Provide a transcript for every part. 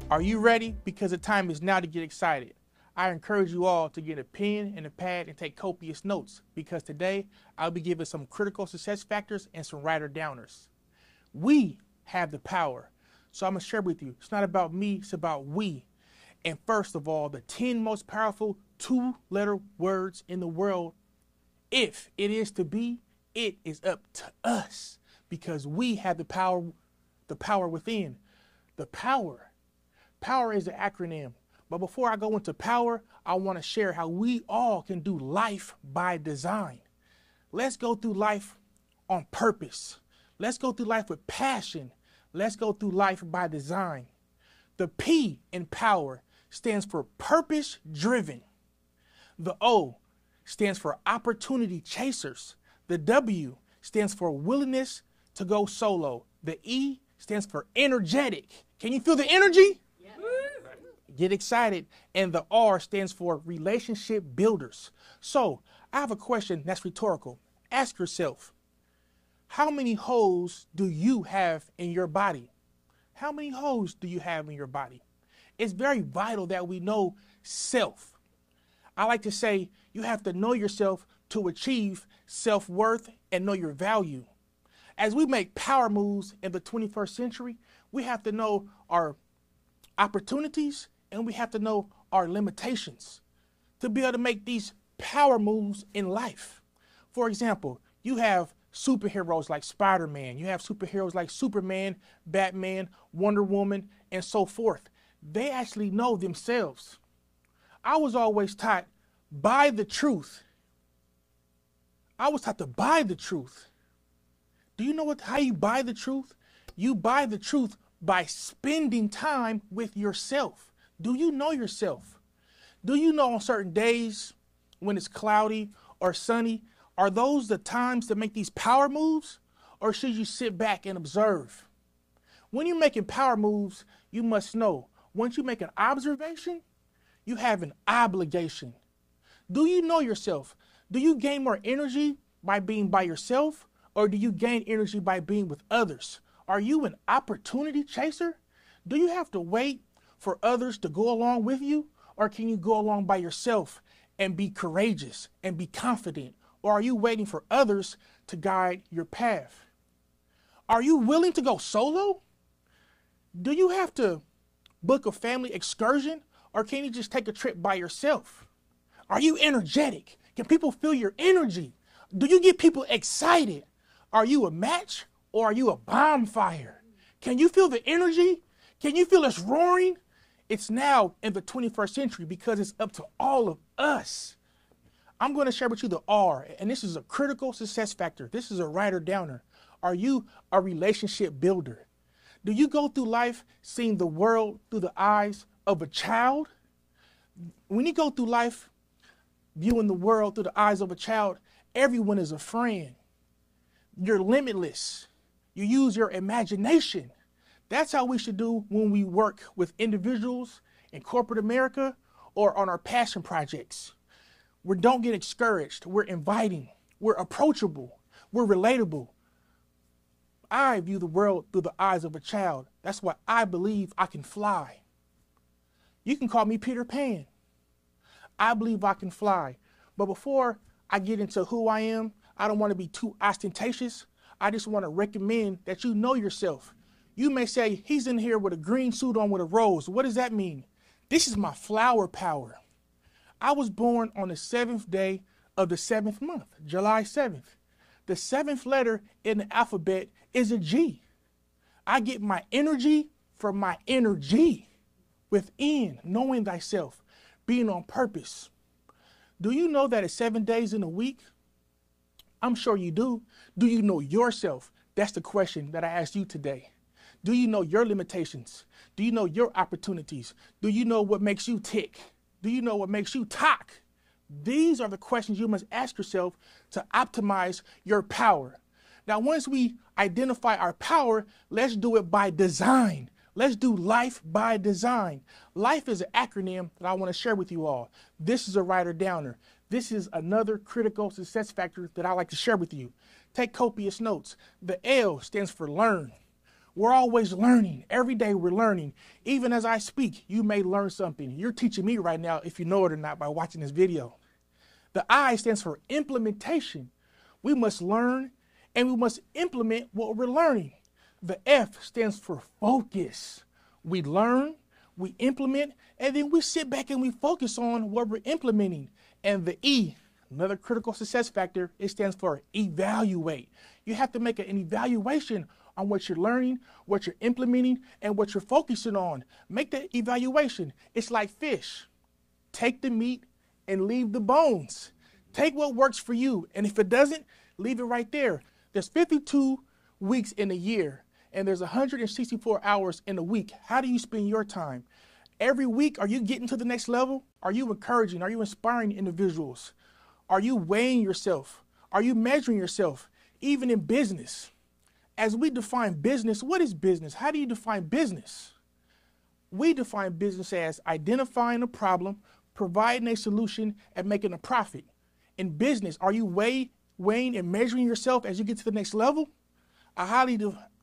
Are you ready? Because the time is now to get excited. I encourage you all to get a pen and a pad and take copious notes, because today I'll be giving some critical success factors and some writer downers. We have the power. So I'm going to share with you. It's not about me, it's about we. And first of all, the 10 most powerful 2-letter words in the world. If it is to be, it is up to us, because we have the power within. The power. Power is an acronym. But before I go into power, I want to share how we all can do life by design. Let's go through life on purpose. Let's go through life with passion. Let's go through life by design. The P in power stands for purpose driven. The O stands for opportunity chasers. The W stands for willingness to go solo. The E stands for energetic. Can you feel the energy? Yeah. Get excited. And the R stands for relationship builders. So I have a question that's rhetorical. Ask yourself, how many holes do you have in your body? How many holes do you have in your body? It's very vital that we know self. I like to say you have to know yourself to achieve self-worth and know your value. As we make power moves in the 21st century, we have to know our opportunities and we have to know our limitations to be able to make these power moves in life. For example, you have superheroes like Spider-Man, you have superheroes like Superman, Batman, Wonder Woman, and so forth. They actually know themselves. I was always taught buy the truth. I was taught to buy the truth. Do you know how you buy the truth? You buy the truth by spending time with yourself. Do you know yourself? Do you know on certain days when it's cloudy or sunny, are those the times to make these power moves, or should you sit back and observe? When you're making power moves, you must know, once you make an observation, you have an obligation. Do you know yourself? Do you gain more energy by being by yourself, or do you gain energy by being with others? Are you an opportunity chaser? Do you have to wait for others to go along with you, or can you go along by yourself and be courageous and be confident? Or are you waiting for others to guide your path? Are you willing to go solo? Do you have to book a family excursion, or can you just take a trip by yourself? Are you energetic? Can people feel your energy? Do you get people excited? Are you a match, or are you a bonfire? Can you feel the energy? Can you feel us roaring? It's now in the 21st century because it's up to all of us. I'm going to share with you the R, and this is a critical success factor. This is a writer downer. Are you a relationship builder? Do you go through life seeing the world through the eyes of a child? When you go through life viewing the world through the eyes of a child, everyone is a friend. You're limitless. You use your imagination. That's how we should do when we work with individuals in corporate America or on our passion projects. We don't get discouraged. We're inviting. We're approachable. We're relatable. I view the world through the eyes of a child. That's why I believe I can fly. You can call me Peter Pan. I believe I can fly. But before I get into who I am, I don't want to be too ostentatious. I just want to recommend that you know yourself. You may say, he's in here with a green suit on with a rose. What does that mean? This is my flower power. I was born on the 7th day of the 7th month, July 7th. The 7th letter in the alphabet is a G. I get my energy from my energy within, knowing thyself, being on purpose. Do you know that it's 7 days in a week? I'm sure you do. Do you know yourself? That's the question that I asked you today. Do you know your limitations? Do you know your opportunities? Do you know what makes you tick? Do you know what makes you talk? These are the questions you must ask yourself to optimize your power. Now, once we identify our power, let's do it by design. Let's do life by design. Life is an acronym that I want to share with you all. This is a writer downer. This is another critical success factor that I like to share with you. Take copious notes. The L stands for learn. We're always learning. Every day we're learning. Even as I speak, you may learn something. You're teaching me right now, if you know it or not, by watching this video. The I stands for implementation. We must learn and we must implement what we're learning. The F stands for focus. We learn, we implement, and then we sit back and we focus on what we're implementing. And the E, another critical success factor, it stands for evaluate. You have to make an evaluation on what you're learning, what you're implementing, and what you're focusing on. Make that evaluation. It's like fish. Take the meat and leave the bones. Take what works for you. And if it doesn't, leave it right there. There's 52 weeks in a year, and there's 164 hours in a week. How do you spend your time? Every week, are you getting to the next level? Are you encouraging? Are you inspiring individuals? Are you weighing yourself? Are you measuring yourself? Even in business. As we define business, what is business? How do you define business? We define business as identifying a problem, providing a solution, and making a profit. In business, are you weighing and measuring yourself as you get to the next level? I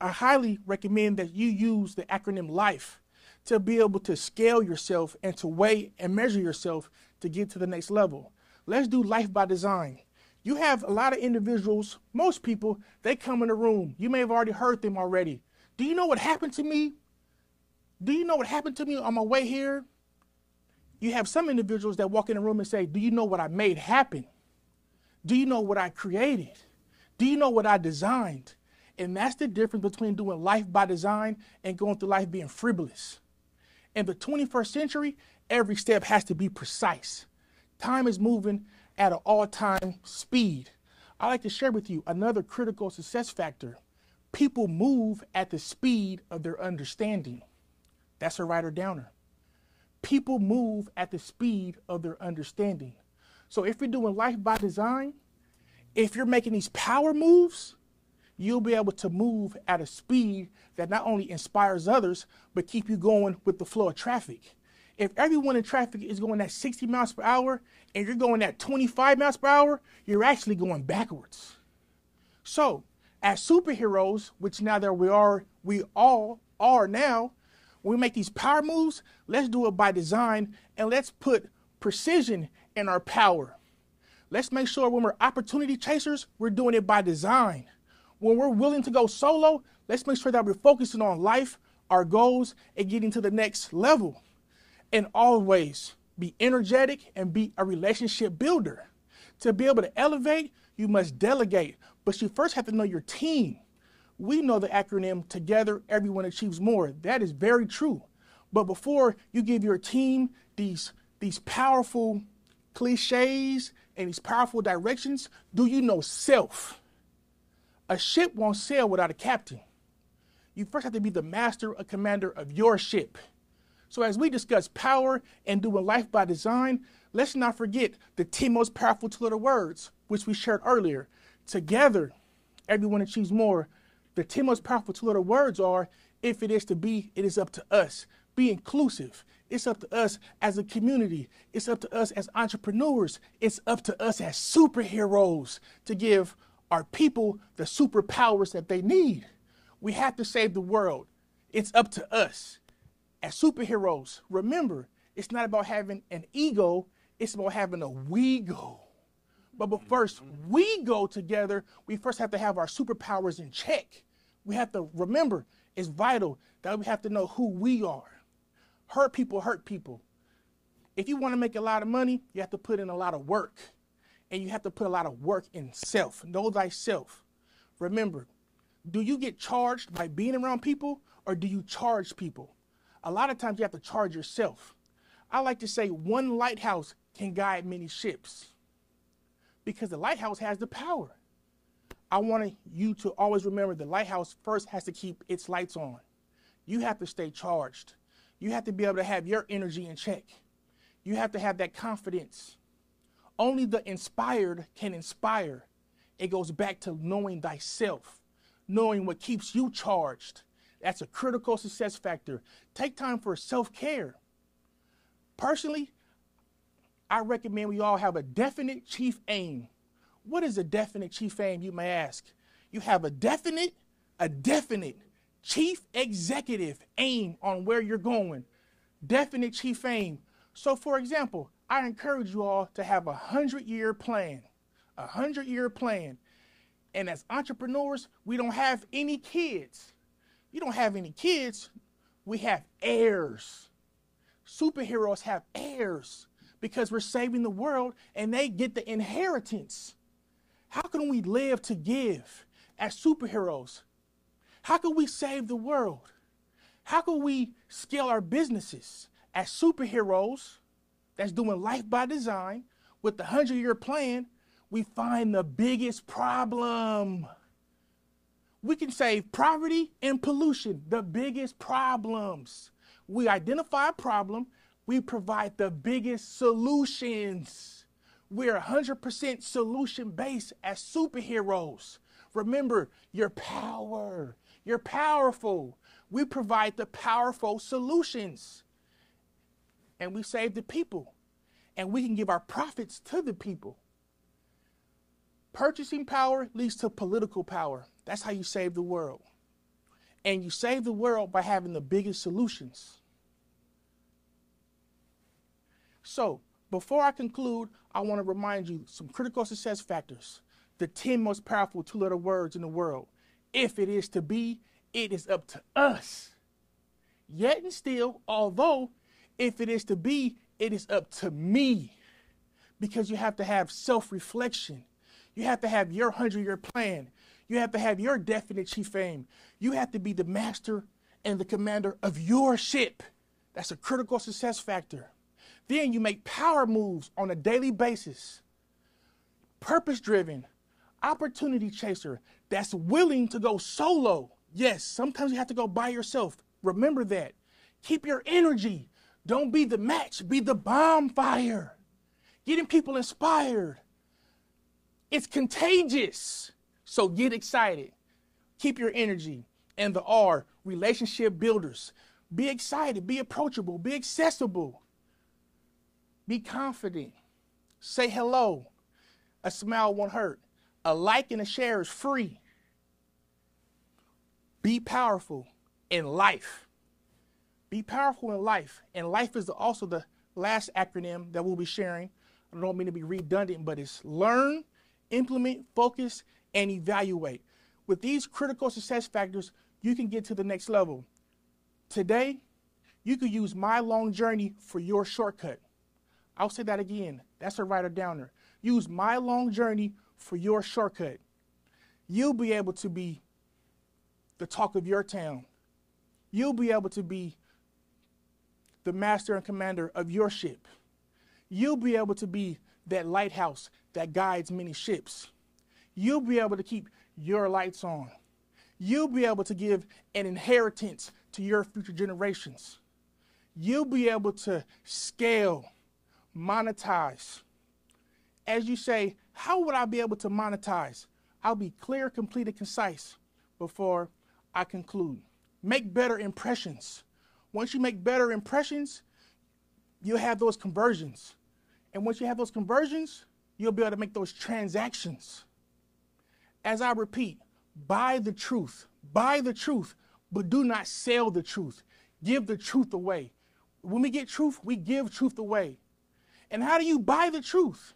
highly recommend that you use the acronym LIFE to be able to scale yourself and to weigh and measure yourself to get to the next level. Let's do life by design. You have a lot of individuals, most people, they come in the room. You may have already heard them already. Do you know what happened to me? Do you know what happened to me on my way here? You have some individuals that walk in the room and say, do you know what I made happen? Do you know what I created? Do you know what I designed? And that's the difference between doing life by design and going through life being frivolous. In the 21st century, every step has to be precise. Time is moving at an all-time speed. I like to share with you another critical success factor. People move at the speed of their understanding. That's a writer downer. People move at the speed of their understanding. So if you're doing life by design, if you're making these power moves, you'll be able to move at a speed that not only inspires others, but keep you going with the flow of traffic. If everyone in traffic is going at 60 miles per hour and you're going at 25 miles per hour, you're actually going backwards. So as superheroes, which now that we all are now, when we make these power moves, let's do it by design and let's put precision in our power. Let's make sure when we're opportunity chasers, we're doing it by design. When we're willing to go solo, let's make sure that we're focusing on life, our goals, and getting to the next level. And always be energetic and be a relationship builder. To be able to elevate, you must delegate, but you first have to know your team. We know the acronym Together Everyone Achieves More. That is very true. But before you give your team these powerful cliches and these powerful directions, do you know self? A ship won't sail without a captain. You first have to be the master or commander of your ship. So as we discuss power and doing life by design, let's not forget the 10 most powerful two-letter words, which we shared earlier. Together, everyone achieves more. The 10 most powerful two-letter words are, if it is to be, it is up to us. Be inclusive. It's up to us as a community. It's up to us as entrepreneurs. It's up to us as superheroes to give our people the superpowers that they need. We have to save the world. It's up to us. As superheroes, remember, it's not about having an ego, it's about having a we go. But first, we go together, we first have to have our superpowers in check. We have to remember, it's vital that we have to know who we are. Hurt people hurt people. If you want to make a lot of money, you have to put in a lot of work. And you have to put a lot of work in self. Know thyself. Remember, do you get charged by being around people or do you charge people? A lot of times you have to charge yourself. I like to say one lighthouse can guide many ships because the lighthouse has the power. I want you to always remember the lighthouse first has to keep its lights on. You have to stay charged. You have to be able to have your energy in check. You have to have that confidence. Only the inspired can inspire. It goes back to knowing thyself, knowing what keeps you charged. That's a critical success factor. Take time for self-care. Personally, I recommend we all have a definite chief aim. What is a definite chief aim, you may ask? You have a definite, Chief executive aim on where you're going. Definite chief aim. So for example, I encourage you all to have 100-year plan. 100-year plan. And as entrepreneurs, we don't have any kids. You don't have any kids. We have heirs. Superheroes have heirs because we're saving the world and they get the inheritance. How can we live to give as superheroes? How can we save the world? How can we scale our businesses as superheroes that's doing life by design with the 100-year plan? We find the biggest problem. We can save poverty and pollution, the biggest problems. We identify a problem, we provide the biggest solutions. We're 100% solution-based as superheroes. Remember, your power. You're powerful. We provide the powerful solutions. And we save the people. And we can give our profits to the people. Purchasing power leads to political power. That's how you save the world. And you save the world by having the biggest solutions. So, before I conclude, I want to remind you some critical success factors. The 10 most powerful two-letter words in the world. If it is to be, it is up to us. Yet and still, although, if it is to be, it is up to me. Because you have to have self-reflection. You have to have your 100-year plan. You have to have your definite chief aim. You have to be the master and the commander of your ship. That's a critical success factor. Then you make power moves on a daily basis. Purpose-driven, opportunity chaser that's willing to go solo. Yes, sometimes you have to go by yourself. Remember that. Keep your energy. Don't be the match. Be the bonfire. Getting people inspired. It's contagious. So get excited. Keep your energy. And the R, relationship builders. Be excited. Be approachable. Be accessible. Be confident. Say hello. A smile won't hurt. A like and a share is free. Be powerful in life. Be powerful in life. And life is also the last acronym that we'll be sharing. I don't mean to be redundant, but it's learn, implement, focus, and evaluate. With these critical success factors, you can get to the next level. Today, you could use my long journey for your shortcut. I'll say that again. That's a writer downer. Use my long journey for your shortcut. You'll be able to be the talk of your town. You'll be able to be the master and commander of your ship. You'll be able to be that lighthouse that guides many ships. You'll be able to keep your lights on. You'll be able to give an inheritance to your future generations. You'll be able to scale, monetize. As you say, how would I be able to monetize? I'll be clear, complete, and concise before I conclude. Make better impressions. Once you make better impressions, you'll have those conversions. And once you have those conversions, you'll be able to make those transactions. As I repeat, buy the truth, but do not sell the truth. Give the truth away. When we get truth, we give truth away. And how do you buy the truth?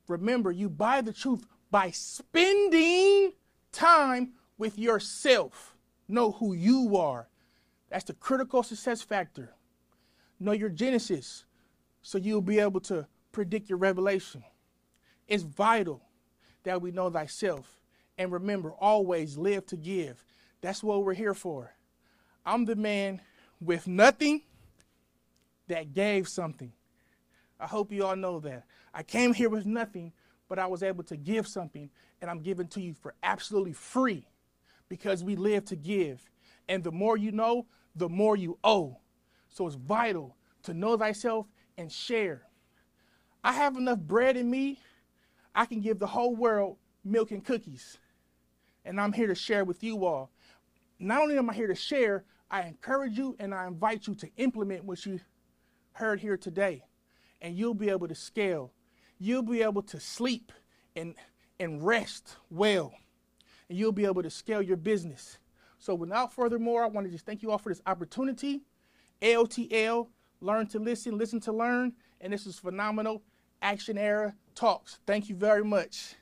Remember, you buy the truth by spending time with yourself. Know who you are. That's the critical success factor. Know your genesis so you'll be able to predict your revelation. It's vital that we know thyself. And remember, always live to give. That's what we're here for. I'm the man with nothing that gave something. I hope you all know that. I came here with nothing, but I was able to give something, and I'm giving to you for absolutely free because we live to give. And the more you know, the more you owe. So it's vital to know thyself and share. I have enough bread in me, I can give the whole world milk and cookies. And I'm here to share with you all. Not only am I here to share, I encourage you and I invite you to implement what you heard here today. And you'll be able to scale. You'll be able to sleep and rest well. And you'll be able to scale your business. So without further more, I want to just thank you all for this opportunity. LTL, learn to listen, listen to learn, and this is phenomenal Action Era Talks. Thank you very much.